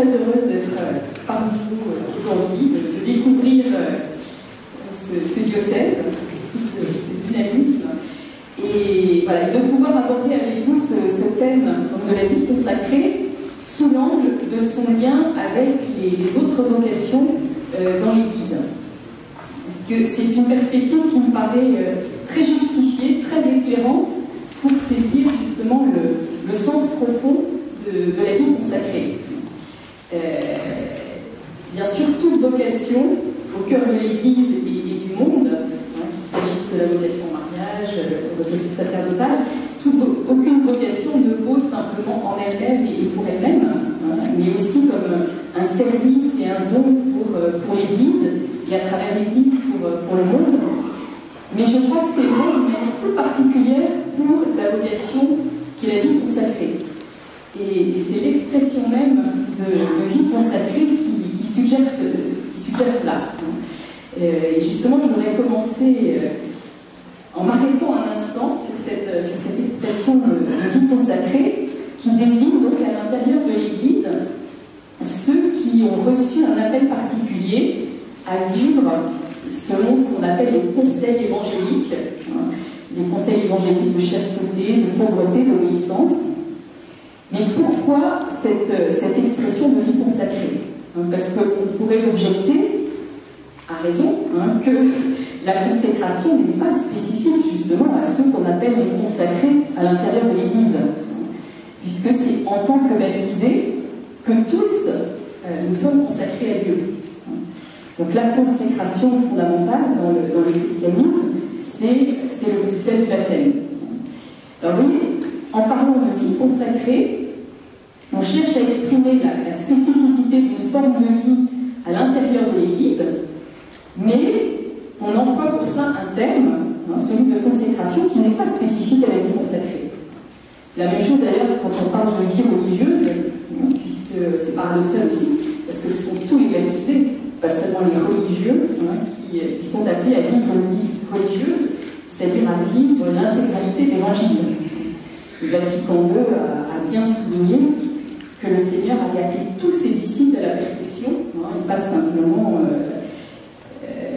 très heureuse d'être parmi vous aujourd'hui, de découvrir ce diocèse, ce dynamisme, et voilà, de pouvoir aborder avec vous ce thème de la vie consacrée sous l'angle de son lien avec les autres vocations dans l'Église. Parce que c'est une perspective qui me paraît très justifiée, très éclairante pour saisir justement le sens profond de la vie consacrée. Bien sûr, toute vocation au cœur de l'Église et du monde, qu'il s'agisse de la vocation au mariage, de la vocation sacerdotale, aucune vocation ne vaut simplement en elle-même et pour elle-même, mais aussi comme un service et un don pour l'Église, et à travers l'Église pour le monde. Mais je crois que c'est vrai d'une manière toute particulière pour la vocation qui est la vie consacrée. Et c'est l'expression même de vie consacrée qui suggère cela. Et justement, je voudrais commencer en m'arrêtant un instant sur cette expression de vie consacrée qui désigne donc à l'intérieur de l'Église ceux qui ont reçu un appel particulier à vivre selon ce qu'on appelle les conseils évangéliques, les conseils évangéliques de chasteté, de pauvreté, d'obéissance. Mais pourquoi cette expression de vie consacrée? Parce qu'on pourrait objecter, à raison, que la consécration n'est pas spécifique justement à ceux qu'on appelle les consacrés à l'intérieur de l'Église, puisque c'est en tant que baptisés que tous nous sommes consacrés à Dieu. Donc la consécration fondamentale dans le christianisme, c'est celle du baptême. Alors vous voyez, en parlant de vie consacrée, on cherche à exprimer la spécificité d'une forme de vie à l'intérieur de l'Église, mais on emploie pour ça un terme, celui de consécration, qui n'est pas spécifique à la vie consacrée. C'est la même chose d'ailleurs quand on parle de vie religieuse, puisque c'est paradoxal aussi, parce que ce sont tous les baptisés, pas seulement les religieux, qui sont appelés à vivre une vie religieuse, c'est-à-dire à vivre l'intégralité de l'Évangile. Le Vatican II a bien souligné que le Seigneur avait appelé tous ses disciples à la perfection, et pas simplement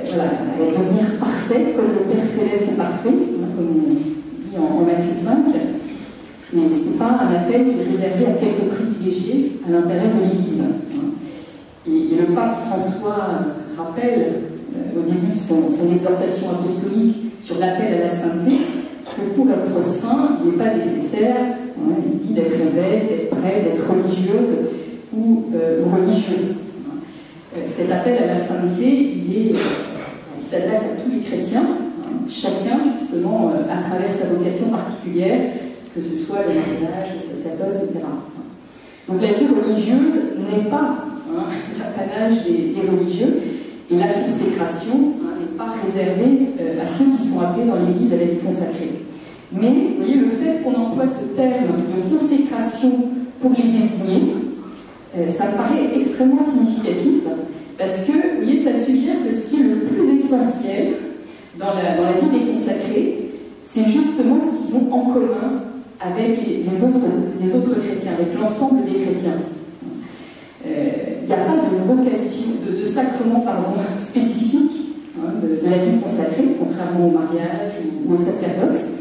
à devenir parfait, comme le Père Céleste est parfait, comme on dit en Matthieu 5, mais ce n'est pas un appel qui est réservé à quelques privilégiés à l'intérieur de l'Église. Et le pape François rappelle au début de son exhortation apostolique sur l'appel à la sainteté que pour être saint, il n'est pas nécessaire, il dit d'être évêque, d'être prêtre, d'être religieuse ou religieux. Cet appel à la sainteté, il s'adresse à tous les chrétiens, chacun justement à travers sa vocation particulière, que ce soit le mariage, le sacerdoce, etc. Donc la vie religieuse n'est pas l'apanage des religieux, et la consécration n'est pas réservée à ceux qui sont appelés dans l'Église à la vie consacrée. Mais vous voyez, le fait qu'on emploie ce terme de consécration pour les désigner, ça me paraît extrêmement significatif, parce que vous voyez, ça suggère que ce qui est le plus essentiel dans la vie des consacrés, c'est justement ce qu'ils ont en commun avec les autres chrétiens, avec l'ensemble des chrétiens. Il n'y a pas de vocation, de sacrement spécifique de la vie consacrée, contrairement au mariage ou au sacerdoce.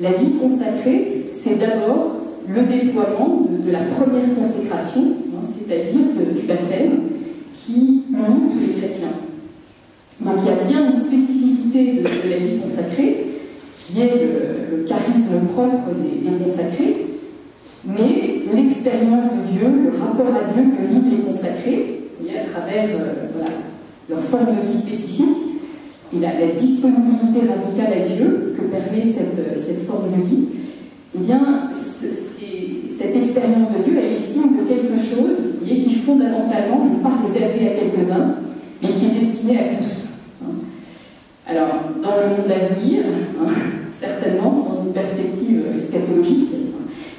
La vie consacrée, c'est d'abord le déploiement de la première consécration, c'est-à-dire du baptême, qui unit tous les chrétiens. Donc il y a bien une spécificité de la vie consacrée, qui est le charisme propre des consacrés, mais l'expérience de Dieu, le rapport à Dieu que vivent les consacrés, et à travers leur forme de vie spécifique, et la disponibilité radicale à Dieu que permet cette forme de vie, eh bien, cette expérience de Dieu, elle est signe de quelque chose qui fondamentalement n'est pas réservé à quelques-uns, mais qui est destiné à tous. Alors, dans le monde à venir, certainement, dans une perspective eschatologique,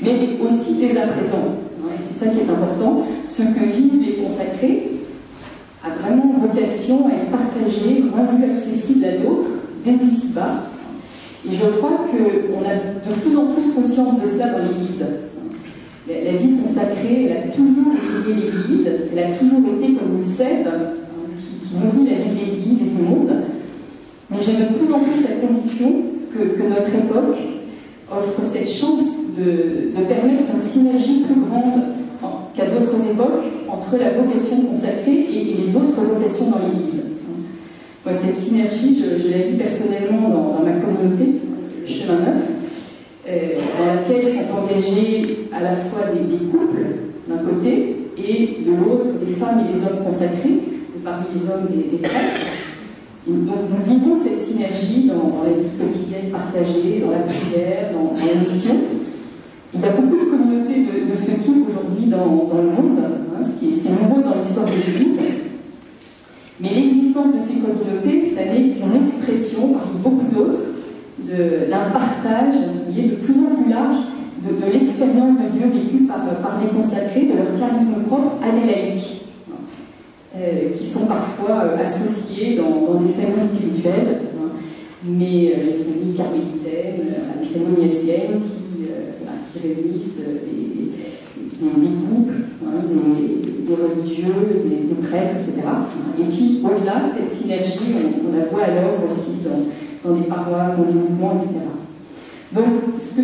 mais aussi dès à présent. Et c'est ça qui est important. Ce que vivent les consacrés a vraiment vocation à être partagé, rendu accessible à d'autres, dès ici-bas. Et je crois qu'on a de plus en plus conscience de cela dans l'Église. La vie consacrée, elle a toujours lié l'Église elle a toujours été comme une sève qui nourrit la vie de l'Église et du monde. Mais j'ai de plus en plus la conviction que notre époque offre cette chance de permettre une synergie plus grande qu'à d'autres époques entre la vocation consacrée et les autres vocations dans l'Église. Moi, cette synergie, je la vis personnellement dans ma communauté, le Chemin Neuf, dans laquelle sont engagés à la fois des couples d'un côté et de l'autre des femmes et des hommes consacrés, et parmi les hommes des prêtres. Et donc nous vivons cette synergie dans la vie quotidienne partagée, dans la prière, dans la mission. Il y a beaucoup de communautés de ce type aujourd'hui dans le monde, ce qui est nouveau dans l'histoire de l'Église. Mais l'existence de ces communautés, ça n'est qu'une expression, parmi beaucoup d'autres, d'un partage de plus en plus large de l'expérience de Dieu vécue par des consacrés, de leur charisme propre à des laïcs, qui sont parfois associés dans des familles spirituelles, mais les familles carmélitaines, les familles ignatiennes qui réunissent des couples, des religieux, des prêtres, etc. Et puis, au-delà, cette synergie, on la voit alors aussi dans les paroisses, dans les mouvements, etc. Donc, ce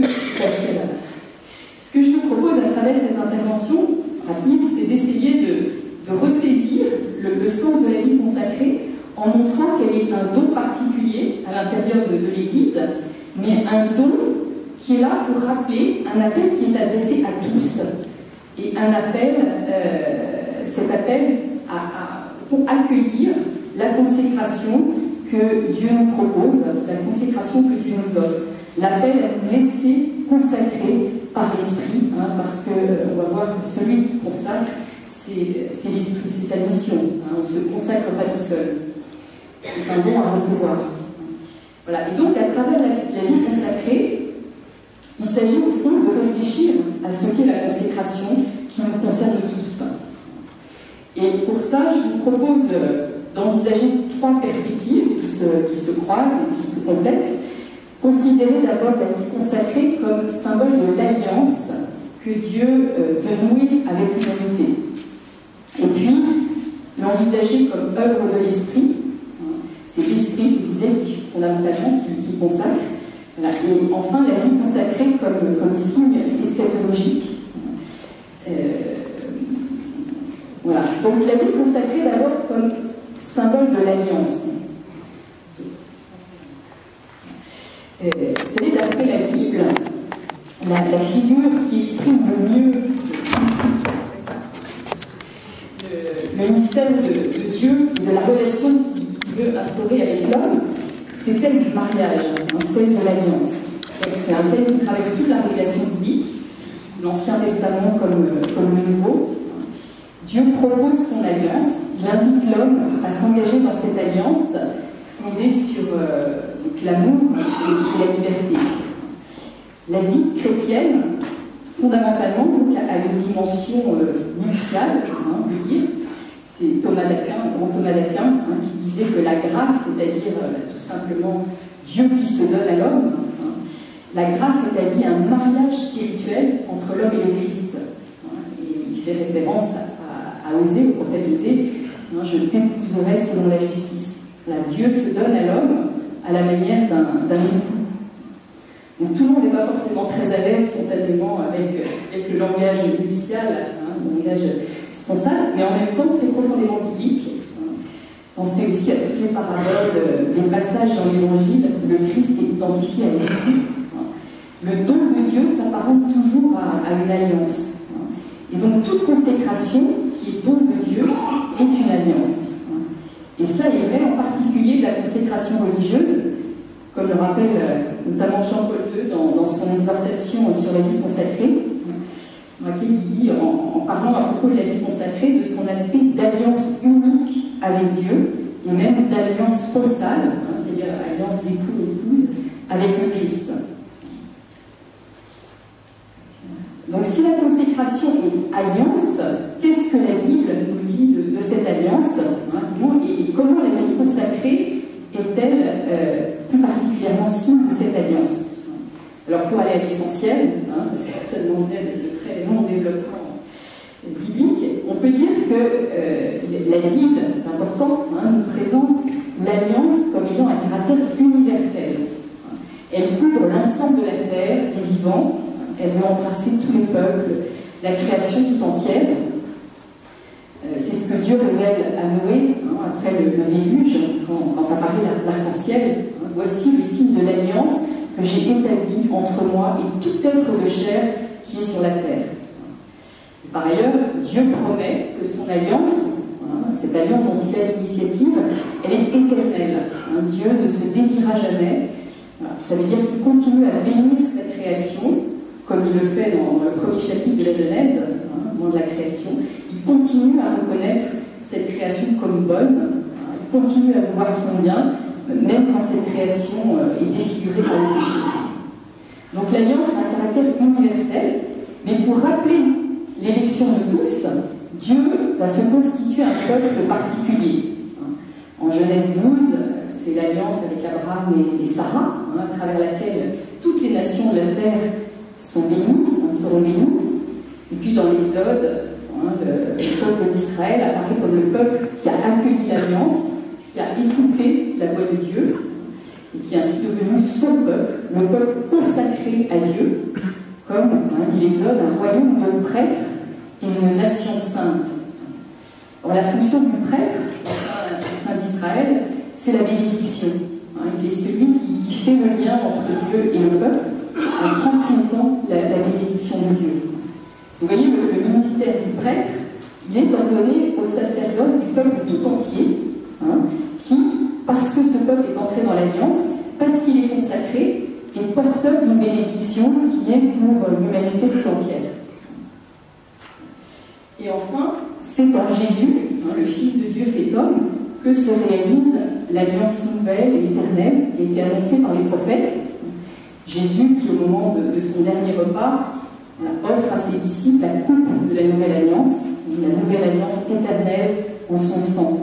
que je vous propose à travers cette intervention rapide, c'est d'essayer de ressaisir le sens de la vie consacrée en montrant qu'elle est un don particulier à l'intérieur de l'Église, mais un don qui est là pour rappeler un appel qui est adressé à tous. Et un appel, cet appel pour accueillir la consécration que Dieu nous propose, la consécration que Dieu nous offre. L'appel à nous laisser consacrer par l'Esprit, parce qu'on va voir que celui qui consacre, c'est l'Esprit, c'est sa mission. On ne se consacre pas tout seul. C'est un don à recevoir. Voilà. Et donc, à travers la vie consacrée, il s'agit au fond de réfléchir à ce qu'est la consécration qui nous concerne tous. Et pour ça, je vous propose d'envisager trois perspectives qui se croisent et qui se complètent. Considérer d'abord la vie consacrée comme symbole de l'alliance que Dieu veut nouer avec l'humanité. Et puis, l'envisager comme œuvre de l'Esprit. C'est l'Esprit, je disais, fondamentalement, qui consacre. Voilà. Et enfin, la vie consacrée comme signe eschatologique. Voilà. Donc, la vie consacrée d'abord comme symbole de l'alliance. C'est d'après la Bible, la figure qui exprime le mieux le mystère de Dieu, de la relation qu'il veut instaurer avec l'homme, c'est celle du mariage, celle de l'alliance. C'est un thème qui traverse toute la révélation biblique, l'Ancien Testament comme le Nouveau. Dieu propose son alliance, il invite l'homme à s'engager dans cette alliance fondée sur l'amour et la liberté. La vie chrétienne, fondamentalement, donc, a une dimension nuptiale, on peut dire. C'est Thomas d'Aquin, le grand Thomas d'Aquin, qui disait que la grâce, c'est-à-dire tout simplement Dieu qui se donne à l'homme, la grâce établit un mariage spirituel entre l'homme et le Christ. Et il fait référence à Osée, au prophète Osée, je t'épouserai selon la justice. Là, Dieu se donne à l'homme à la manière d'un époux. Donc tout le monde n'est pas forcément très à l'aise spontanément avec le langage nuptial, le langage sponsal, mais en même temps c'est profondément biblique. Pensez aussi à toutes les paraboles, des passages dans l'Évangile où le Christ est identifié à l'époux. Le don de Dieu s'apparente toujours à une alliance. Et donc toute consécration qui est don de Dieu est une alliance. Et cela est vrai en particulier de la consécration religieuse, comme le rappelle notamment Jean-Paul II dans son exhortation sur la vie consacrée, dans laquelle il dit, en parlant à propos de la vie consacrée, de son aspect d'alliance unique avec Dieu, et même d'alliance sponsale, c'est-à-dire alliance d'époux-épouse, avec le Christ. Donc si la consécration est alliance, qu'est-ce que la Bible nous dit de cette alliance, et comment la vie consacrée est-elle plus particulièrement signe de cette alliance? Alors pour aller à l'essentiel, parce que ça demanderait de très longs développements bibliques, on peut dire que la Bible, c'est important, nous présente l'Alliance comme ayant un caractère universel. Elle couvre l'ensemble de la terre, des vivants, elle veut embrasser tous les peuples, la création tout entière. C'est ce que Dieu révèle à Noé, après le déluge, quand apparaît l'arc-en-ciel. Voici le signe de l'alliance que j'ai établi entre moi et tout être de chair qui est sur la terre. Et par ailleurs, Dieu promet que son alliance, cette alliance dont il a l'initiative, elle est éternelle. Dieu ne se dédiera jamais. Ça veut dire qu'il continue à bénir sa création, comme il le fait dans le premier chapitre de la Genèse, au moment de la création. Il continue à reconnaître cette création comme bonne, il continue à voir son bien, même quand cette création est défigurée par le péché. Donc l'alliance a un caractère universel, mais pour rappeler l'élection de tous, Dieu va se constituer un peuple particulier. En Genèse 12, c'est l'alliance avec Abraham et Sarah, à travers laquelle toutes les nations de la terre seront bénies. Et puis dans l'Exode, le peuple d'Israël apparaît comme le peuple qui a accueilli l'alliance, qui a écouté la voix de Dieu, et qui est ainsi devenu son peuple, le peuple consacré à Dieu, comme dit l'Exode, un royaume de prêtres et une nation sainte. Alors la fonction du prêtre au sein d'Israël, c'est la bénédiction. Il est celui qui fait le lien entre Dieu et le peuple en transmettant la bénédiction de Dieu. Vous voyez, le ministère du prêtre, il est ordonné au sacerdoce du peuple tout entier, qui, parce que ce peuple est entré dans l'alliance, parce qu'il est consacré, est porteur d'une bénédiction qui est pour l'humanité tout entière. Et enfin, c'est en Jésus, le Fils de Dieu fait homme, que se réalise l'alliance nouvelle et éternelle qui a été annoncée par les prophètes. Jésus, qui au moment de son dernier repas, offre à ses disciples la coupe de la nouvelle alliance éternelle en son sang.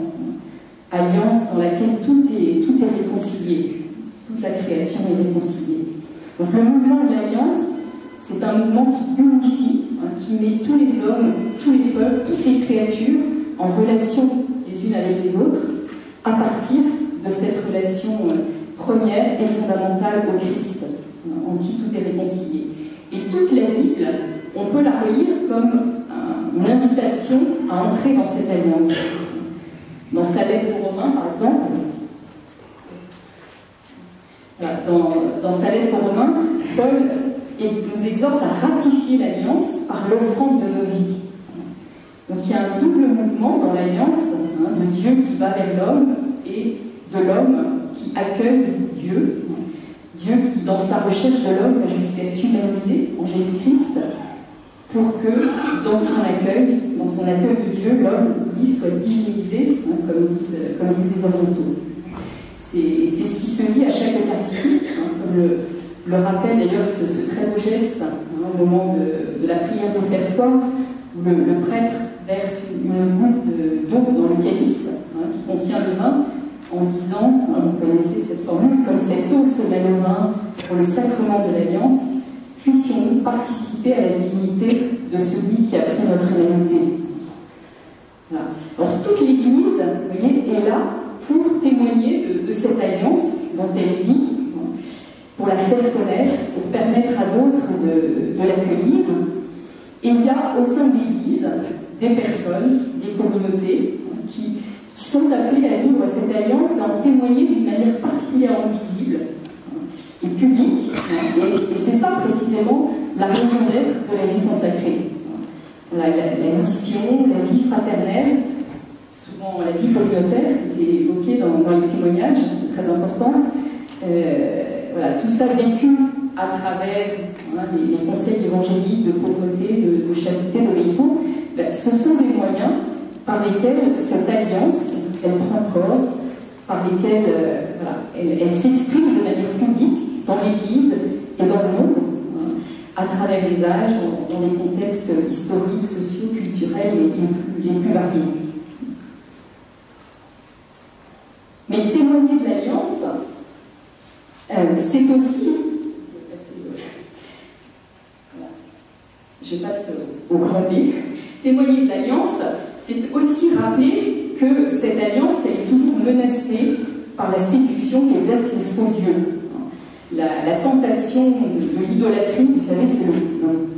Alliance dans laquelle tout est réconcilié, toute la création est réconciliée. Donc le mouvement de l'alliance, c'est un mouvement qui unifie, qui met tous les hommes, tous les peuples, toutes les créatures en relation les unes avec les autres, à partir de cette relation première et fondamentale au Christ, en qui tout est réconcilié. Et toute la Bible, on peut la relire comme une invitation à entrer dans cette alliance. Dans sa lettre aux Romains, par exemple, dans sa lettre aux Romains, Paul nous exhorte à ratifier l'alliance par l'offrande de nos vies. Donc il y a un double mouvement dans l'alliance, de Dieu qui va vers l'homme et de l'homme qui accueille Dieu. Dieu qui, dans sa recherche de l'homme, va jusqu'à s'humaniser en Jésus-Christ pour que, dans son accueil de Dieu, l'homme, lui, soit divinisé, comme disent les orientaux. C'est ce qui se dit à chaque Eucharistie, comme le rappelle d'ailleurs ce très beau geste au moment de la prière d'offertoire, où le prêtre verse une goutte d'eau dans le calice qui contient le vin, en disant, vous connaissez cette formule, comme cette eau se mêle au vin pour le sacrement de l'alliance, puissions-nous participer à la divinité de celui qui a pris notre humanité. Voilà. Alors toute l'Église, vous voyez, est là pour témoigner de cette alliance dont elle vit, pour la faire connaître, pour permettre à d'autres de l'accueillir. Et il y a au sein de l'Église des personnes, des communautés qui sont appelées à vivre cette alliance et à en témoigner d'une manière particulièrement visible et publique. Et c'est ça précisément la raison d'être de la vie consacrée. La mission, la vie fraternelle, souvent la vie communautaire était évoquée dans les témoignages, très importante. Voilà, tout ça vécu à travers les conseils évangéliques de pauvreté, de chasteté, d'obéissance, ce sont des moyens par lesquels cette alliance, elle prend corps, par lesquels elle s'exprime de manière publique dans l'Église et dans le monde, à travers les âges, dans des contextes historiques, sociaux, culturels les plus variés. Mais témoigner de l'alliance, c'est aussi, je passe au grand B, témoigner de l'alliance, c'est aussi rappeler que cette alliance, elle est toujours menacée par la séduction qu'exercent les faux dieux. La tentation de l'idolâtrie, vous savez, c'est le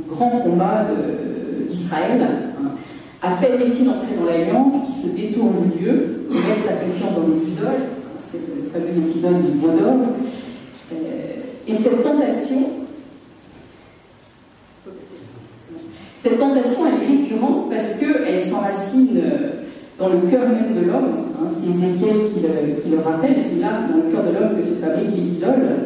grand combat d'Israël. À peine est-il entré dans l'alliance, qui se détourne de Dieu, qui met sa confiance dans les idoles. C'est le fameux épisode du veau d'or. Et cette tentation, elle est récurrente parce qu'elle s'enracine dans le cœur même de l'homme. C'est Ézéchiel qui le rappelle, c'est là, dans le cœur de l'homme, que se fabriquent les idoles.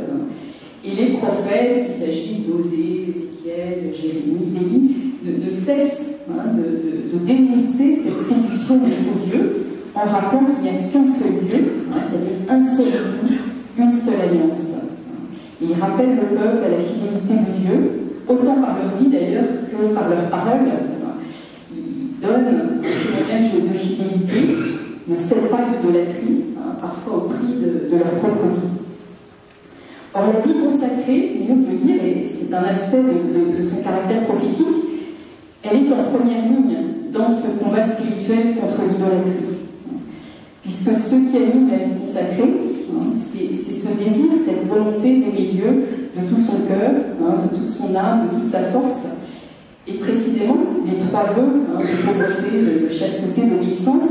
Et les prophètes, qu'il s'agisse d'Osée, Ézéchiel, Jérémie, Élie, ne cessent de dénoncer cette séduction des faux dieux en rappelant qu'il n'y a qu'un seul Dieu, c'est-à-dire un seul époux, une seule alliance. Et ils rappellent le peuple à la fidélité de Dieu, autant par leur vie d'ailleurs que par leurs paroles. Ils donnent un témoignage de fidélité, ne cèdent pas l'idolâtrie, parfois au prix de leur propre vie. Or, la vie consacrée, mieux de le dire, et c'est un aspect de son caractère prophétique, elle est en première ligne dans ce combat spirituel contre l'idolâtrie. Puisque ce qui anime la vie consacrée, c'est ce désir, cette volonté d'aimer Dieu de tout son cœur, de toute son âme, de toute sa force. Et précisément, les trois vœux, de pauvreté, de chasteté, d'obéissance,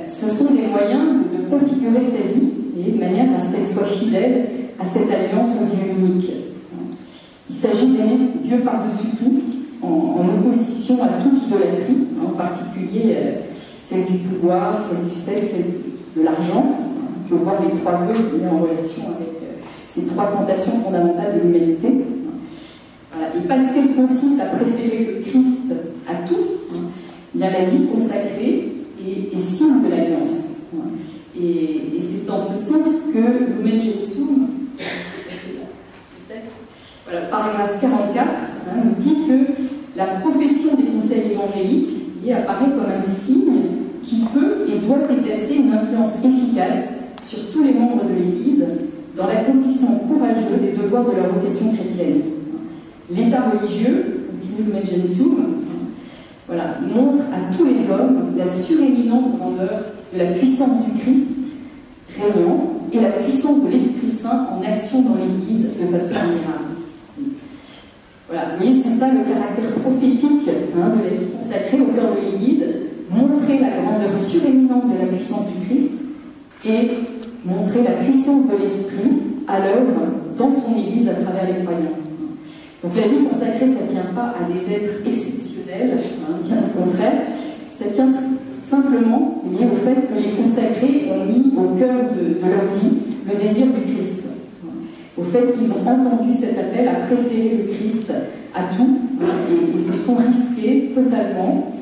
ce sont des moyens de configurer sa vie et de manière à ce qu'elle soit fidèle à cette alliance au Dieu unique. Il s'agit d'aimer Dieu par-dessus tout, en opposition à toute idolâtrie, en particulier celle du pouvoir, celle du sexe, celle de l'argent. On peut voir les trois vœux en relation avec ces trois tentations fondamentales de l'humanité. Voilà. Et parce qu'elle consiste à préférer le Christ à tout, il y a la vie consacrée et signe de l'alliance. Et c'est dans ce sens que Lumen Gentium, voilà, paragraphe 44, nous dit que la profession des conseils évangéliques apparaît comme un signe qui peut et doit exercer une influence efficace sur tous les membres de l'Église dans l'accomplissement courageux des devoirs de leur vocation chrétienne. L'État religieux, continue Lumen Gentium, voilà, montre à tous les hommes la suréminente grandeur de la puissance du Christ régnant et la puissance de l'Esprit Saint en action dans l'Église de façon admirable. Voilà, mais c'est ça le caractère prophétique de la vie consacrée au cœur de l'Église, montrer la grandeur suréminente de la puissance du Christ et montrer la puissance de l'Esprit à l'œuvre dans son Église à travers les croyants. Donc la vie consacrée, ça ne tient pas à des êtres exceptionnels, bien au contraire, ça tient simplement lié au fait que les consacrés ont mis au cœur de leur vie le désir du Christ. Au fait qu'ils ont entendu cet appel à préférer le Christ à tout et se sont risqués totalement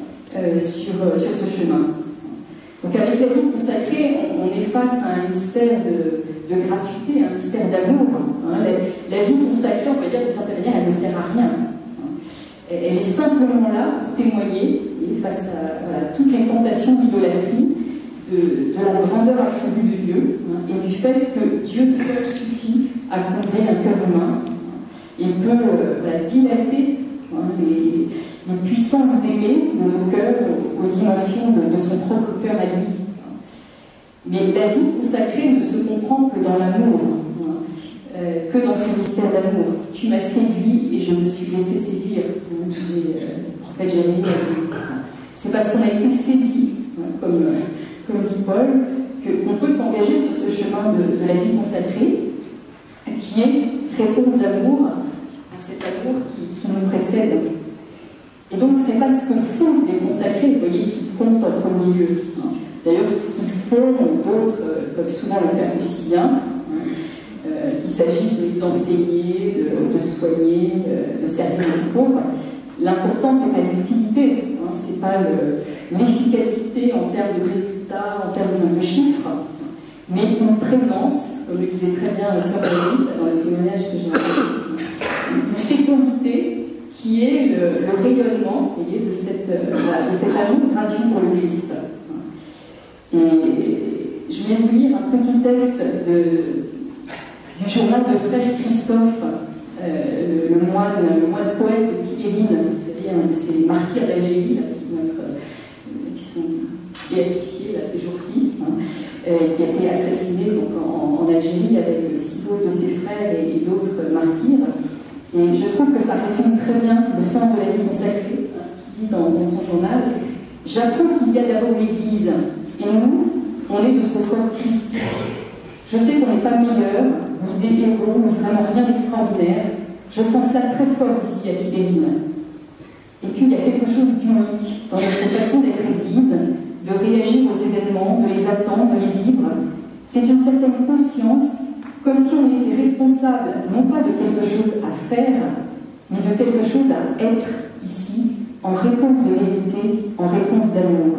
sur ce chemin. Donc avec la vie consacrée, on est face à un mystère de gratuité, un mystère d'amour. La vie consacrée, on peut dire de certaine manière, elle ne sert à rien. Elle est simplement là pour témoigner face à toutes les tentations d'idolâtrie, de la grandeur absolue de Dieu et du fait que Dieu seul suffit à combler un cœur humain et peut dilater les puissances d'aimer de nos cœurs aux dimensions de son propre cœur à lui. Mais la vie consacrée ne se comprend que dans l'amour, que dans ce mystère d'amour. Tu m'as séduit et je me suis laissé séduire, disait le prophète Jérémie. C'est parce qu'on a été saisi, comme dit Paul, qu'on peut s'engager sur ce chemin de la vie consacrée, qui est réponse d'amour à cet amour qui nous précède. Et donc, c'est pas ce que font les consacrés, vous voyez, qui compte en premier lieu. D'ailleurs, ce qu'ils font, d'autres peuvent souvent le faire aussi bien, qu'il s'agisse d'enseigner, de soigner, de servir les pauvres. L'important, c'est pas l'utilité, c'est pas l'efficacité en termes de résultats, en termes de chiffres, mais une présence, comme le disait très bien Sœur Valérie dans le témoignage que j'ai raconté, une fécondité qui est le rayonnement, vous voyez, de cet amour gratuit pour le Christ. Et je viens de vous lire un petit texte du journal de Frère Christophe, le moine poète de Tibérine, vous savez, un de ces martyrs d'Algérie, qui sont béatifiés là, ces jours-ci, qui a été assassiné donc, en Algérie avec 6 autres de ses frères et d'autres martyrs. Et je trouve que ça résume très bien le sens de la vie consacrée, ce qu'il dit dans son journal. J'apprends qu'il y a d'abord l'Église, et nous, on est de ce corps christique. Je sais qu'on n'est pas meilleur, ni des héros, ni vraiment rien d'extraordinaire. Je sens cela très fort ici à Tibérine. Et puis il y a quelque chose d'unique dans notre façon d'être Église, de réagir aux événements, de les attendre, de les vivre. C'est une certaine conscience, comme si on était responsable, non pas de quelque chose à faire, mais de quelque chose à être ici, en réponse de vérité, en réponse d'amour.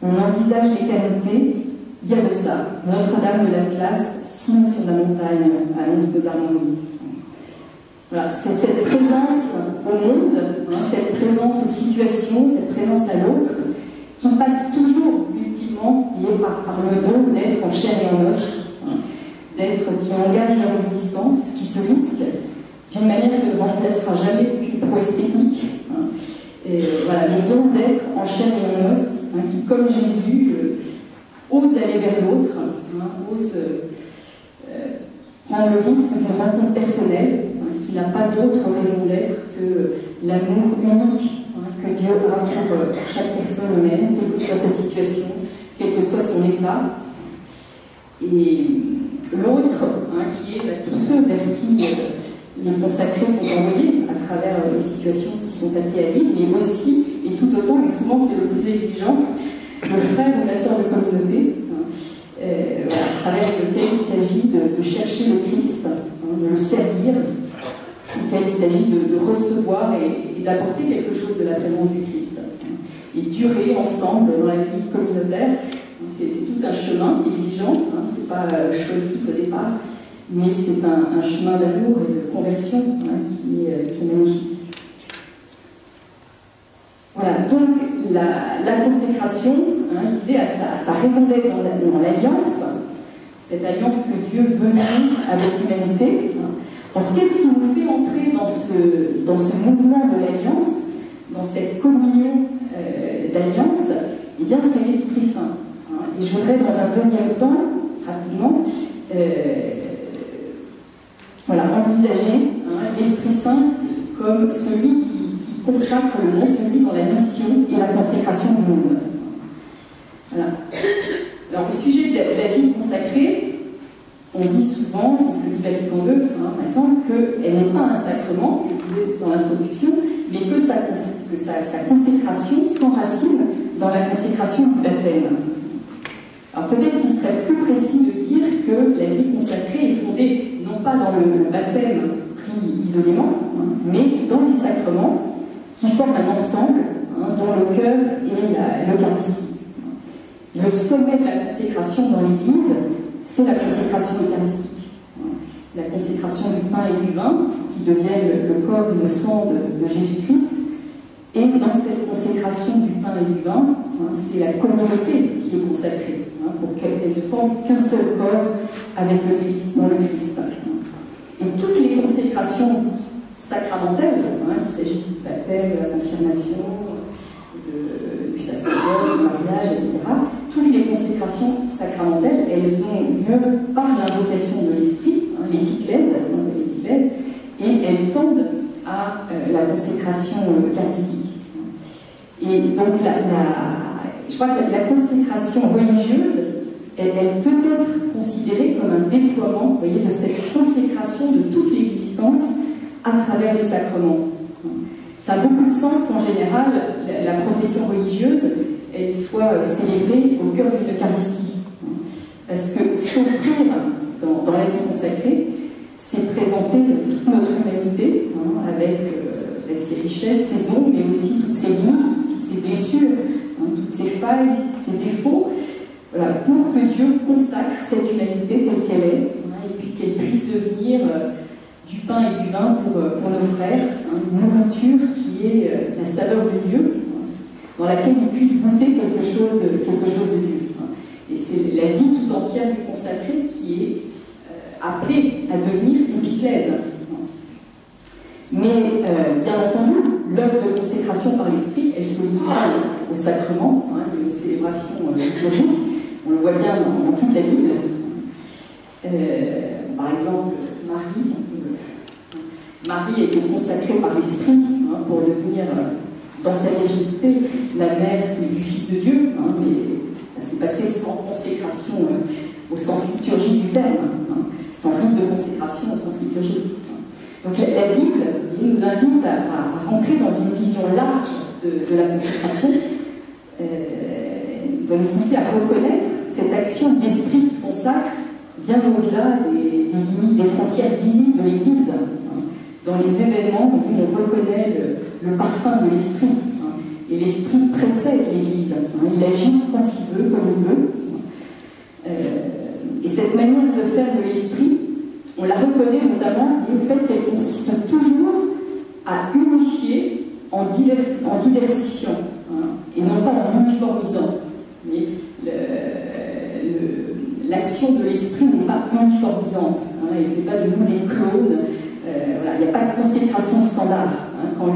On envisage l'éternité, il y a de ça. Notre-Dame de l'Atlas, signe sur la montagne, annonce nos harmonies. Voilà, c'est cette présence au monde, cette présence aux situations, cette présence à l'autre, qui passe toujours, ultimement, par le don d'être en chair et en os, d'être qui engage leur existence, qui se risque, d'une manière que ne remplacera jamais qu'une prouesse technique. Et voilà, le don d'être en chair et en os, qui, comme Jésus, ose aller vers l'autre, ose prendre le risque d'une rencontre personnelle, qui n'a pas d'autre raison d'être que l'amour unique que Dieu a pour chaque personne humaine, quelle que soit sa situation, quel que soit son état. Et l'autre, qui est tous ceux vers qui les consacrés sont envoyés à travers les situations qui sont appelées à vivre, mais aussi, et tout autant, et souvent c'est le plus exigeant, le frère ou la sœur de communauté, à travers lequel il s'agit de chercher le Christ, de le servir, auquel il s'agit de recevoir et d'apporter quelque chose de la présence du Christ. Et durer ensemble dans la vie communautaire, c'est tout un chemin exigeant, c'est pas choisi au départ, mais c'est un chemin d'amour et de conversion qui est magnifique. Voilà, donc la consécration, je disais, a sa raison d'être dans l'alliance, cette alliance que Dieu veut mener avec l'humanité. Alors, qu'est-ce qui nous fait entrer dans ce mouvement de l'alliance, dans cette communion d'alliance? Eh bien, c'est l'Esprit Saint. Et je voudrais, dans un deuxième temps, rapidement, envisager l'Esprit Saint comme celui qui consacre le monde, celui dans la mission et la consécration du monde. Voilà. Alors, au sujet de la vie consacrée, on dit souvent, c'est ce que dit Vatican II, par exemple, qu'elle n'est pas un sacrement, je disais dans l'introduction, mais que sa consécration s'enracine dans la consécration du baptême. Alors peut-être qu'il serait plus précis de dire que la vie consacrée est fondée non pas dans le baptême pris isolément, mais dans les sacrements qui forment un ensemble dont le cœur est l'Eucharistie. Le sommet de la consécration dans l'Église, c'est la consécration eucharistique. La consécration du pain et du vin, qui deviennent le corps et le sang de Jésus-Christ. Et dans cette consécration du pain et du vin, c'est la communauté qui est consacrée, pour qu'elle ne forme qu'un seul corps avec le Christ, dans le Christ. Et toutes les consécrations sacramentelles, qu'il s'agisse du baptême, de la confirmation, du sacerdoce, du mariage, etc., toutes les consécrations sacramentelles, elles ont lieu par l'invocation de l'Esprit, l'épiclèse, la seconde de l'épiclèse, et elles tendent à la consécration eucharistique. Et donc, je crois que la consécration religieuse, elle peut être considérée comme un déploiement, vous voyez, de cette consécration de toute l'existence à travers les sacrements. Ça a beaucoup de sens qu'en général, la profession religieuse, elle soit célébrée au cœur d'une Eucharistie. Parce que s'offrir dans la vie consacrée, c'est présenter toute notre humanité, avec ses richesses, ses dons, mais aussi toutes ses limites, toutes ses blessures, toutes ses failles, ses défauts, voilà, pour que Dieu consacre cette humanité telle qu'elle est, et puis qu'elle puisse devenir du pain et du vin pour nos frères, une nourriture qui est la saveur de Dieu, dans laquelle ils puissent goûter quelque chose de Dieu. Et c'est la vie tout entière du consacré qui est appelée à devenir épiclèse. Mais bien entendu, l'œuvre de consécration par l'esprit, elle se limite au sacrement, et aux célébrations liturgiques. On le voit bien dans toute la Bible. Par exemple, Marie a été consacrée par l'esprit pour devenir, dans sa virginité, la mère du Fils de Dieu, mais ça s'est passé sans consécration au sens liturgique du terme, sans rite de consécration au sens liturgique. Donc la Bible nous invite à rentrer dans une vision large de la consécration, doit nous pousser à reconnaître cette action de l'esprit qui consacre bien au-delà des limites, des frontières visibles de l'Église. Dans les événements, on reconnaît le parfum de l'esprit. Et l'esprit précède l'Église. Il agit quand il veut, comme il veut. Et cette manière de faire de l'esprit, on la reconnaît notamment au fait qu'elle consiste toujours à unifier en diversifiant, et non pas en uniformisant. Mais l'action de l'esprit n'est pas uniformisante. Elle ne fait pas de nous des clones. Voilà, il n'y a pas de consécration standard. Quand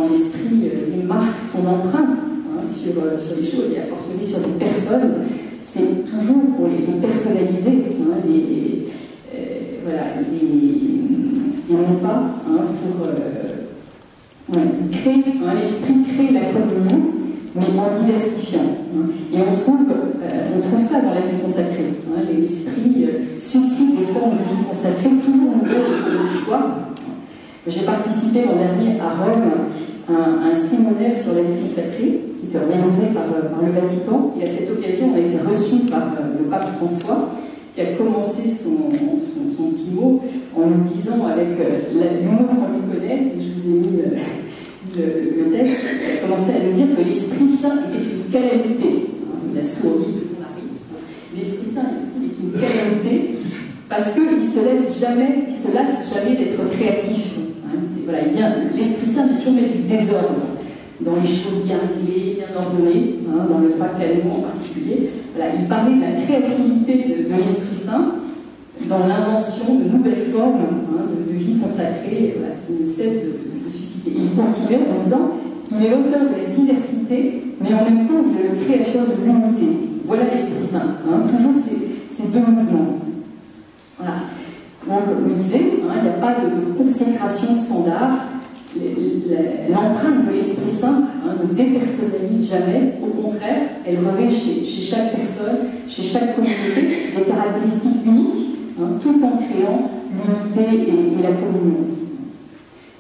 l'esprit marque son empreinte sur les choses, et a fortiori sur les personnes, c'est toujours pour les personnaliser, et non pas pour... l'esprit crée la communion, mais en diversifiant. Et on trouve ça dans la vie consacrée. L'esprit suscite des formes de vie consacrée toujours nouvelles de l'histoire. J'ai participé l'an dernier à Rome à un séminaire sur la vie consacrée qui était organisé par le Vatican. Et à cette occasion, on a été reçu par le pape François, qui a commencé son petit mot en nous disant, avec l'humour qu'on lui connaît, et je vous ai mis le texte, il a commencé à nous dire que l'Esprit Saint était une calamité. Il a souri, tout le monde arrive. L'Esprit Saint est une calamité parce qu'il ne se lasse jamais d'être créatif. L'Esprit Saint n'est toujours mettre du désordre dans les choses bien réglées, bien ordonnées, dans le pas canon en particulier. Voilà, il parlait de la créativité de l'Esprit Saint dans l'invention de nouvelles formes de vie consacrée qui ne cessent de susciter. Et il continuait en disant il est l'auteur de la diversité, mais en même temps il est le créateur de l'unité. Voilà l'Esprit Saint. Toujours ces deux mouvements. Voilà. Donc, comme je disais, il n'y a pas de consécration standard. L'empreinte de l'Esprit Saint ne dépersonnalise jamais. Au contraire, elle revêt chez chaque personne, chez chaque communauté, des caractéristiques uniques, tout en créant l'unité et la communion.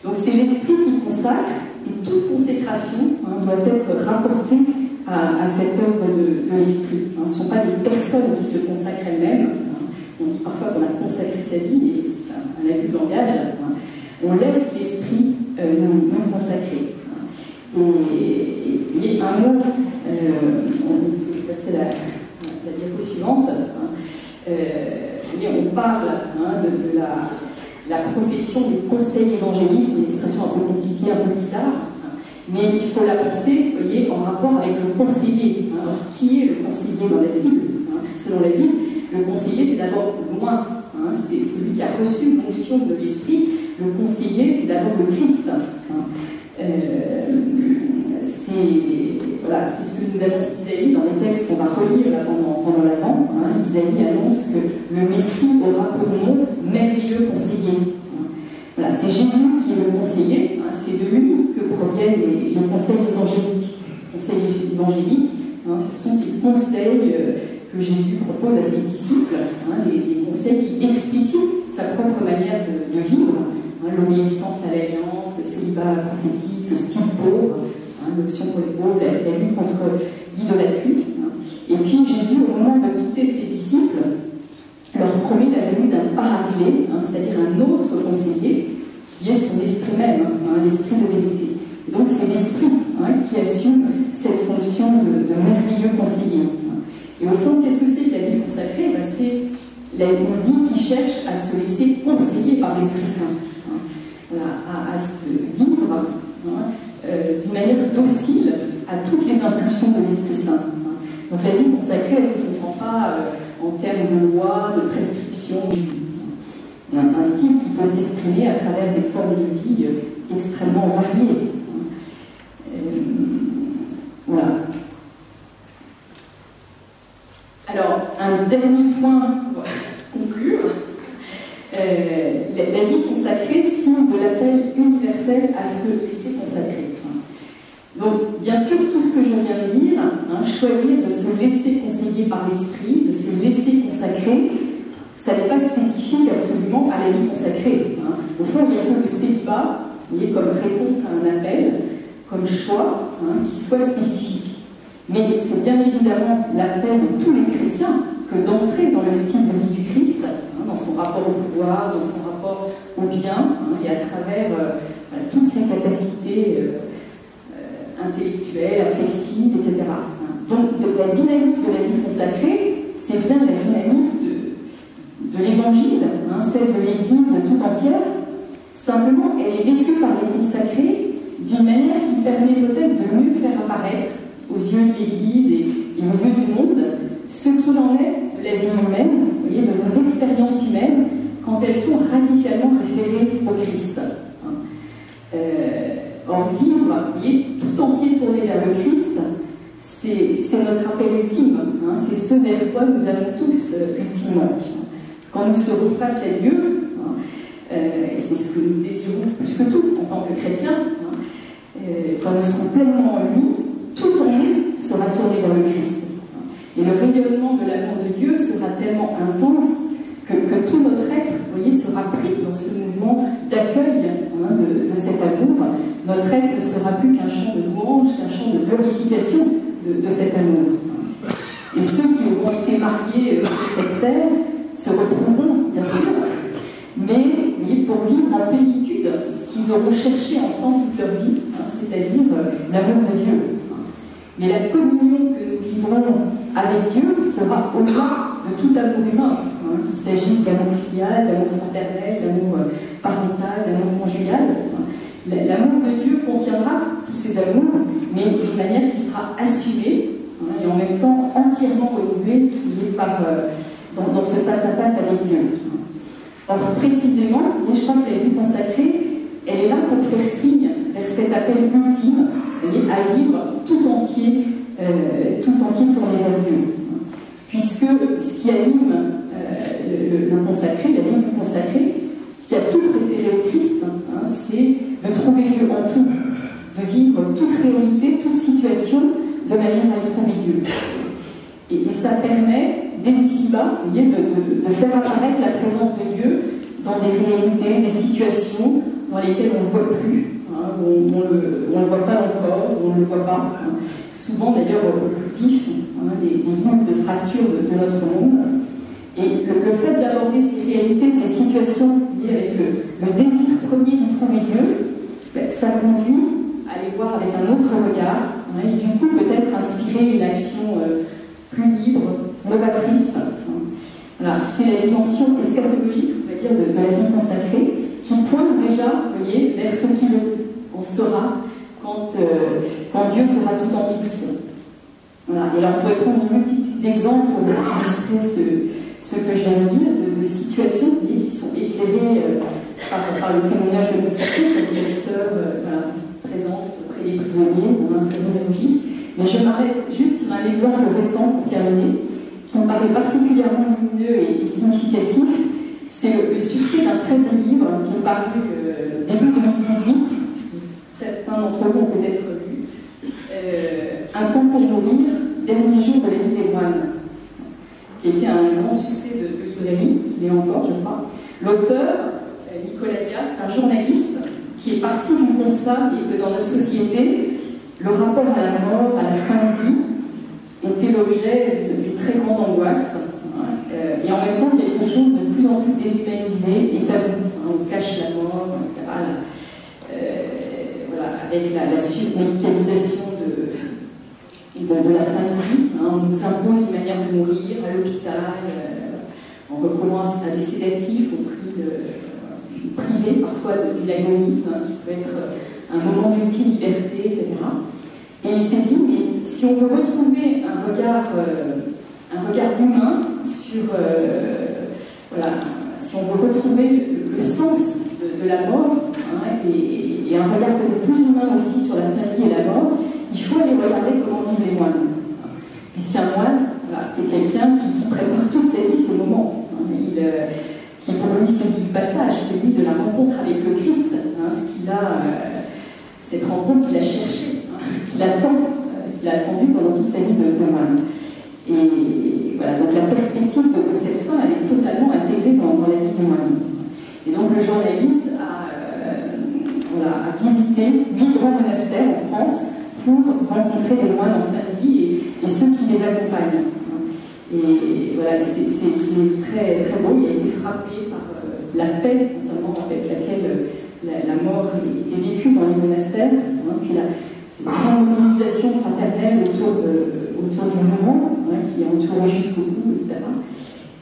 Donc, c'est l'Esprit qui consacre, et toute consécration doit être rapportée à cette œuvre de l'Esprit. Ce ne sont pas des personnes qui se consacrent elles-mêmes. On dit parfois qu'on a consacré sa vie, mais c'est un abus de langage. On laisse l'esprit nous consacrer. Et un mot, on peut passer la diapo suivante. On parle de la profession du conseil évangélique, c'est une expression un peu compliquée, un peu bizarre, mais il faut la penser, vous voyez, en rapport avec le conseiller. Alors, qui est le conseiller dans la Bible? Selon la Bible, le conseiller, c'est d'abord loin, c'est celui qui a reçu l'onction de l'Esprit. Le conseiller, c'est d'abord le Christ. C'est ce que nous annonce Isaïe dans les textes qu'on va relire là, pendant l'Avent. Isaïe annonce que le Messie aura pour nom merveilleux conseiller. Voilà, c'est Jésus qui est le conseiller, c'est de lui que proviennent les conseils évangéliques. Conseils évangéliques, ce sont ces conseils que Jésus propose à ses disciples, des conseils qui explicitent sa propre manière de vivre, l'obéissance à l'alliance, le célibat prophétique, le style pauvre, l'option pour les pauvres, la lutte contre l'idolâtrie. Et puis Jésus, au moment de quitter ses disciples, leur promet la venue d'un paraclet, c'est-à-dire un autre conseiller, qui est son esprit même, l'esprit de vérité. Et donc c'est l'esprit qui assume cette fonction de merveilleux conseiller. Et au fond, qu'est-ce que c'est que la vie consacrée? C'est une vie qui cherche à se laisser conseiller par l'Esprit Saint, à se vivre d'une manière docile à toutes les impulsions de l'Esprit Saint. Donc la vie consacrée, elle ne se comprend pas en termes de loi, de prescription. Il y a un style qui peut s'exprimer à travers des formes de vie extrêmement variés. Voilà. Alors, un dernier point pour conclure. La vie consacrée signe de l'appel universel à se laisser consacrer. Donc, bien sûr, tout ce que je viens de dire, choisir de se laisser conseiller par l'esprit, de se laisser consacrer, ça n'est pas spécifique absolument à la vie consacrée. Au fond, il n'y a que le célibat, vous voyez, comme réponse à un appel, comme choix, qui soit spécifique. Mais c'est bien évidemment l'appel de tous les chrétiens que d'entrer dans le style de vie du Christ, dans son rapport au pouvoir, dans son rapport au bien, et à travers toutes ses capacités intellectuelles, affectives, etc. Donc la dynamique de la vie consacrée, c'est bien la dynamique de l'Évangile, celle de l'Église tout entière. Simplement, elle est vécue par les consacrés d'une manière qui permet peut-être de mieux faire apparaître aux yeux de l'Église et aux yeux du monde ce qu'il en est de la vie humaine, vous voyez, de nos expériences humaines, quand elles sont radicalement référées au Christ. Or, vivre, vous voyez, tout entier tourné vers le Christ, c'est notre appel ultime, c'est ce vers quoi nous allons tous ultimement. Quand nous serons face à Dieu, et c'est ce que nous désirons plus que tout en tant que chrétiens, quand nous serons pleinement en lui, tout en nous sera tourné vers le Christ. Et le rayonnement de l'amour de Dieu sera tellement intense que tout notre être, vous voyez, sera pris dans ce mouvement d'accueil de cet amour. Notre être ne sera plus qu'un chant de louange, qu'un chant de glorification de cet amour. Et ceux qui auront été mariés sur cette terre se retrouveront, bien sûr, mais vous voyez, pour vivre en plénitude ce qu'ils auront cherché ensemble toute leur vie, c'est-à-dire l'amour de Dieu. Mais la communion que nous vivrons avec Dieu sera au-delà de tout amour humain, qu'il s'agisse d'amour filial, d'amour fraternel, d'amour parental, d'amour conjugal. L'amour de Dieu contiendra tous ces amours, mais d'une manière qui sera assumée et en même temps entièrement renouvelée dans ce face-à-face avec Dieu. Or, précisément, je crois que la vie consacrée, elle est là pour faire signe vers cet appel ultime à vivre tout entier tourné vers Dieu. Puisque ce qui anime le consacré, la vie du consacré, qui a tout préféré au Christ, c'est de trouver Dieu en tout, de vivre toute réalité, toute situation, de manière à y trouver Dieu. Et ça permet, dès ici-bas, de faire apparaître la présence de Dieu dans des réalités, des situations dans lesquelles on ne le voit plus, où on ne le voit pas encore, où on ne le voit pas. Souvent, d'ailleurs, au plus vif, des lignes de fracture de notre monde. Et le fait d'aborder ces réalités, ces situations liées avec le désir premier d'y trouver Dieu, ça conduit à les voir avec un autre regard, et du coup peut-être inspirer une action plus libre, novatrice. Voilà, c'est la dimension eschatologique, on va dire, de la vie consacrée, qui pointe déjà, vous voyez, vers ce qu'il en sera quand Dieu sera tout en tous. Voilà. Et là, on pourrait prendre une multitude d'exemples pour illustrer ce que je viens de dire, de situations qui sont éclairées par le témoignage de consacrés, comme cette sœur présente auprès des prisonniers, un phénoménologiste. Mais je m'arrête juste sur un exemple récent pour terminer, qui me paraît particulièrement lumineux et significatif. C'est le succès d'un très bon livre qui est paru début 2018. Certains d'entre vous ont peut-être lu. Un temps pour mourir, dernier jour de la vie des moines, qui était un grand succès de librairie, qui l'est encore, je crois. L'auteur, Nicolas Dias, un journaliste qui est parti du constat que dans notre société, le rapport à la mort, à la fin de vie, était l'objet d'une très grande angoisse. Et en même temps, il y a quelque chose de plus en plus déshumanisé et tabou. On cache la mort, etc. Voilà, avec la surmédicalisation de la fin de vie. On nous impose une manière de mourir à l'hôpital. On recommence à des sédatifs au prix privé parfois d'une agonie, qui peut être un moment d'ultime liberté, etc. Et il s'est dit, mais si on veut retrouver un regard humain sur... voilà, si on veut retrouver le sens de la mort, et et un regard peut-être plus humain aussi sur la famille et la mort, il faut aller regarder comment vivent les moines. Puisqu'un moine, voilà, c'est quelqu'un qui prépare toute sa vie ce moment, qui est pour lui celui du passage, celui de la rencontre avec le Christ, cette rencontre qu'il a cherchée, qu'il attend, qu'il a attendu pendant toute sa vie de moine. Et voilà, donc la perspective de cette fin, elle est totalement intégrée dans la vie du moine. Et donc le journaliste a visité 8 grands monastères en France pour rencontrer des moines en fin de vie et ceux qui les accompagnent. Et voilà, c'est très, très beau. Il a été frappé par la paix, notamment avec laquelle la mort était vécue dans les monastères. Puis c'est une grande mobilisation fraternelle autour du mouvement, qui est entouré jusqu'au bout, etc.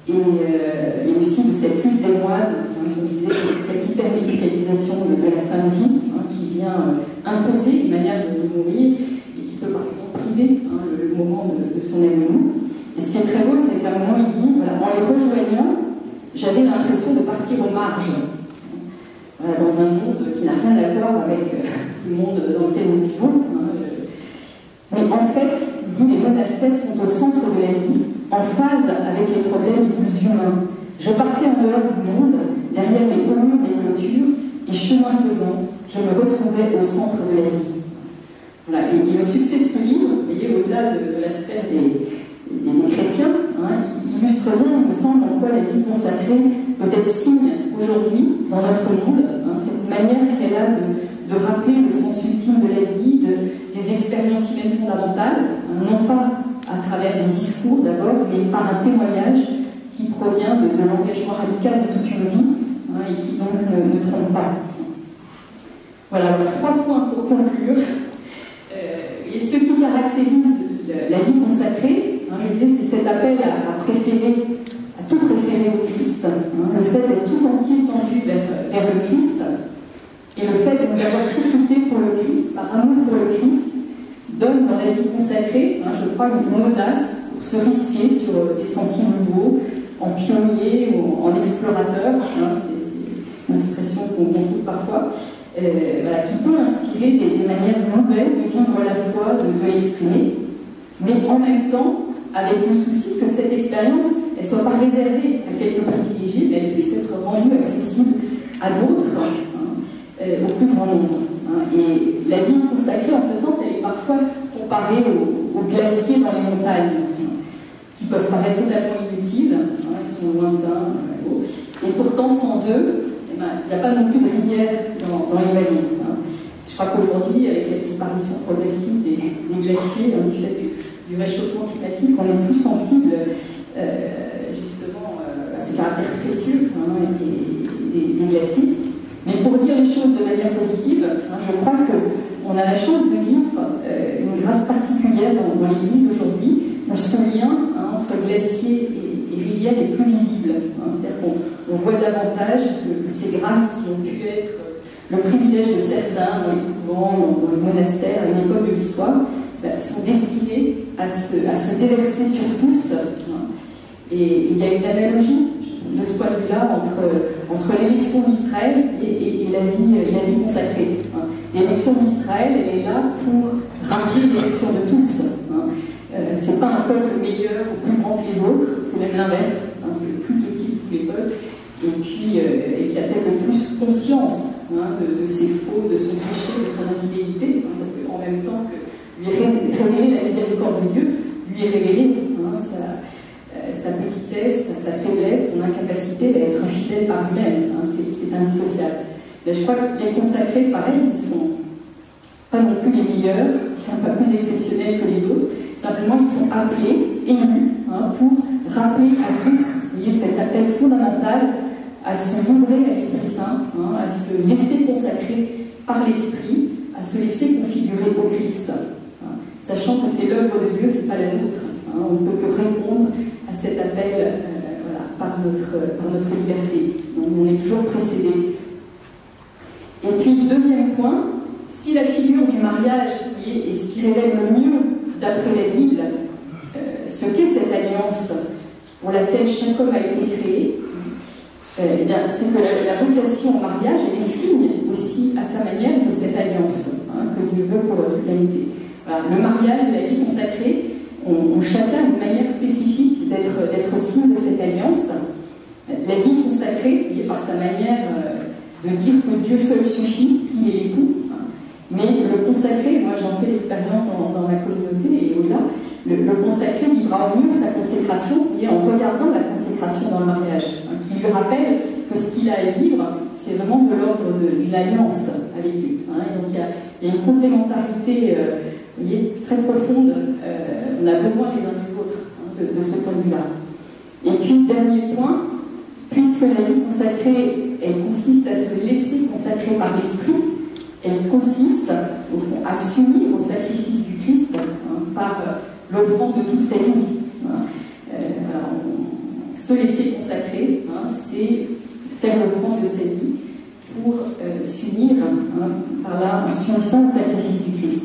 Et aussi de cette lutte des moines, comme je disais, cette hypermédicalisation de la fin de vie, qui vient imposer une manière de mourir et qui peut par exemple priver le moment de son avenir. Et ce qui est très beau, c'est qu'à un moment il dit, voilà, en les rejoignant, j'avais l'impression de partir aux marges, voilà, dans un monde qui n'a rien à voir avec le monde dans lequel nous vivons. Mais en fait, il dit, les monastères sont au centre de la vie, en phase avec les problèmes les plus humains. Je partais en dehors du monde, derrière les hauts murs des clôtures, et chemin faisant, je me retrouvais au centre de la vie. Voilà. Et le succès de ce livre, vous voyez, au-delà de la sphère des chrétiens, il illustre bien, il me semble, en quoi la vie consacrée peut être signe aujourd'hui, dans notre monde, cette manière qu'elle a de rappeler le sens ultime de la vie, des expériences humaines fondamentales, non pas à travers des discours d'abord, mais par un témoignage qui provient de l'engagement radical de toute une vie, et qui donc ne trompe pas. Voilà, alors 3 points pour conclure. Et ce qui caractérise la vie consacrée, je disais, c'est cet appel à tout préférer au Christ, le fait d'être tout entier tendu vers le Christ, et le fait d'avoir tout quitté pour le Christ, par amour pour le Christ, donne dans la vie consacrée, je crois, une audace pour se risquer sur des sentiers nouveaux, en pionnier ou en explorateur, c'est une expression qu'on trouve parfois, voilà, qui peut inspirer des manières nouvelles de vivre la foi, de l'exprimer, mais en même temps, avec le souci que cette expérience, elle ne soit pas réservée à quelques privilégiés, mais elle puisse être rendue accessible à d'autres, au plus grand nombre. Et la vie consacrée, en ce sens, elle est parfois comparée aux glaciers dans les montagnes, qui peuvent paraître totalement inutiles, ils sont lointains, et pourtant, sans eux, il n'y a pas non plus de rivière dans les vallées. Je crois qu'aujourd'hui, avec la disparition progressive des glaciers, du fait du réchauffement climatique, on est plus sensible justement à ce caractère précieux des glaciers. Mais pour dire les choses de manière positive, je crois qu'on a la chance de vivre une grâce particulière dans l'Église aujourd'hui, où ce lien entre glaciers et rivières est plus visible. C'est-à-dire qu'on voit davantage que ces grâces qui ont pu être le privilège de certains dans les couvents, dans les monastères, à une époque de l'histoire, sont destinés à se déverser sur tous. Et il y a une analogie de ce point de vue-là entre l'élection d'Israël et la vie consacrée. L'élection d'Israël, elle est là pour rappeler l'élection de tous. C'est pas un peuple meilleur ou plus grand que les autres, c'est même l'inverse. C'est le plus petit de tous les peuples. Et puis, qui a peut-être le plus conscience de ses faux, de son péché, de son infidélité, parce qu'en même temps que lui révéler la miséricorde de Dieu, lui révéler sa petitesse, sa faiblesse, son incapacité à être fidèle par lui-même. C'est indissociable. Mais je crois que les consacrés, pareil, ils ne sont pas non plus les meilleurs, ils ne sont pas plus exceptionnels que les autres, simplement ils sont appelés, élus, pour rappeler à tous, vous voyez, cet appel fondamental à se livrer à l'Esprit Saint, à se laisser consacrer par l'Esprit, à se laisser configurer au Christ, sachant que c'est l'œuvre de Dieu, c'est pas la nôtre. On ne peut que répondre à cet appel par notre liberté. Donc, on est toujours précédé. Et puis, deuxième point, si la figure du mariage est ce qui révèle le mieux, d'après la Bible, ce qu'est cette alliance pour laquelle chaque homme a été créé, c'est que la vocation au mariage, elle est signe aussi à sa manière de cette alliance que Dieu veut pour l'humanité. Voilà, le mariage et la vie consacrée ont chacun une manière spécifique d'être signe de cette alliance. La vie consacrée, par sa manière de dire que Dieu seul suffit, qu'il est l'époux, mais le consacré, moi j'en fais l'expérience dans ma communauté et au-delà, le consacré vivra au mieux sa consécration en regardant la consécration dans le mariage, qui lui rappelle que ce qu'il a à vivre, c'est vraiment de l'ordre d'une alliance avec Dieu. Donc il y a une complémentarité très profonde, on a besoin les uns des autres de ce point de vue-là. Et puis, dernier point, puisque la vie consacrée, elle consiste à se laisser consacrer par l'Esprit, elle consiste, au fond, à s'unir au sacrifice du Christ par l'offrande de toute sa vie. Se laisser consacrer, c'est faire l'offrande de sa vie pour s'unir par là, en s'unissant au sacrifice du Christ.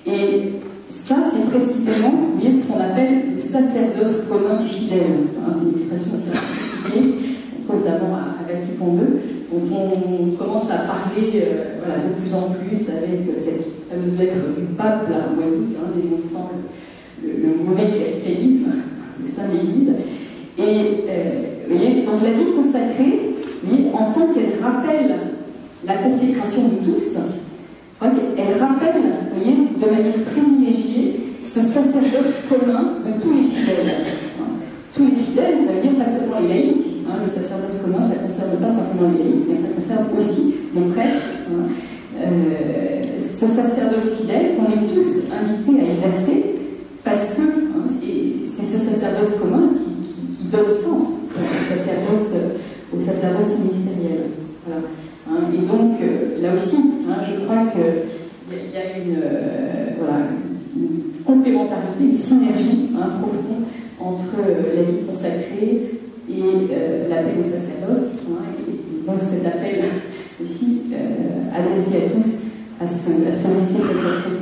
Et ça, c'est précisément, vous voyez, ce qu'on appelle le sacerdoce commun des fidèles, une expression aussi compliquée, on trouve d'abord à Vatican II, dont on commence à parler de plus en plus avec cette fameuse lettre du pape, là, dénonçant le mauvais cléricalisme de Sainte-Église. Et vous voyez, donc la vie consacrée, en tant qu'elle rappelle la consécration de tous, elle rappelle, vous voyez, de manière privilégiée ce sacerdoce commun de tous les fidèles. Tous les fidèles, ça veut dire pas seulement les laïcs. Le sacerdoce commun, ça ne concerne pas simplement les laïcs, mais ça concerne aussi les prêtres. Ce sacerdoce fidèle qu'on est tous invités à exercer, parce que c'est ce sacerdoce commun qui donne sens au sacerdoce ministériel. Voilà. Et donc, là aussi, je crois qu'il y a une complémentarité, une synergie profonde entre la vie consacrée et l'appel au sacerdoce. Et donc, cet appel aussi adressé à tous à se laisser consacrer